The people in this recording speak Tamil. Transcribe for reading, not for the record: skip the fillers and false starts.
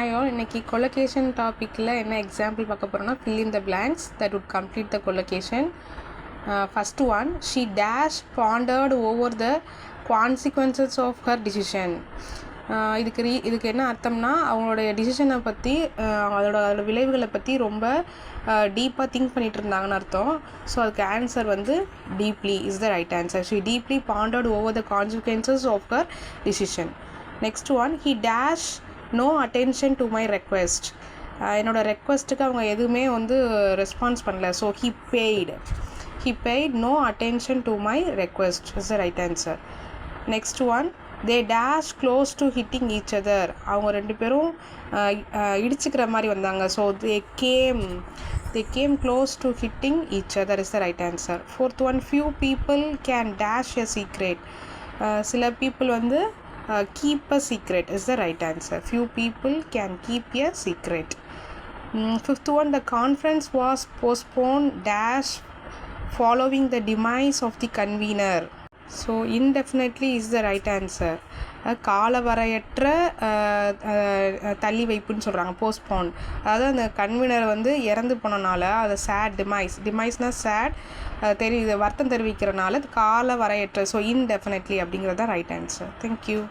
Hi all, இன்னைக்கு collocation டாப்பிக்கில் என்ன எக்ஸாம்பிள் பார்க்க போகிறோம்னா fill in the blanks that would complete the collocation. First one, she dash pondered over the consequences of her decision. இதுக்கு என்ன அர்த்தம்னா அவங்களுடைய டிசிஷனை பற்றி அதோட விளைவுகளை பற்றி ரொம்ப டீப்பாக திங்க் பண்ணிகிட்டு இருந்தாங்கன்னு அர்த்தம். ஸோ அதுக்கு ஆன்சர் வந்து deeply is the right answer. She deeply pondered over the consequences of her decision. Next one, he dash no attention to my request. என்னோடய ரெக்வெஸ்ட்டுக்கு அவங்க எதுவுமே வந்து ரெஸ்பான்ஸ் பண்ணல. So he paid no attention to my request is the right answer. Next one, they dash close to hitting each other. அவங்க ரெண்டு பேரும் இடிச்சுக்கிற மாதிரி வந்தாங்க. So they came close to hitting each other is the right answer. Fourth one, few people can dash a secret. சில பீப்புள் வந்து keep a secret is the right answer. Few people can keep a secret. Fifth one, the conference was postponed dash following the demise of the convener. So indefinitely is the right answer. காலவரையற்ற தள்ளி வைப்புன்னு சொல்கிறாங்க, போஸ்ட்போன். அதாவது அந்த கன்வீனர் வந்து இறந்து போனனால அதை சேட் டிமைஸ்னால் சேட் வருத்தம் தெரிவிக்கிறனால காலவரையற்ற. ஸோ இன்டெஃபினெட்லி அப்படிங்கிறது தான் ரைட் ஆன்சர். தேங்க்யூ.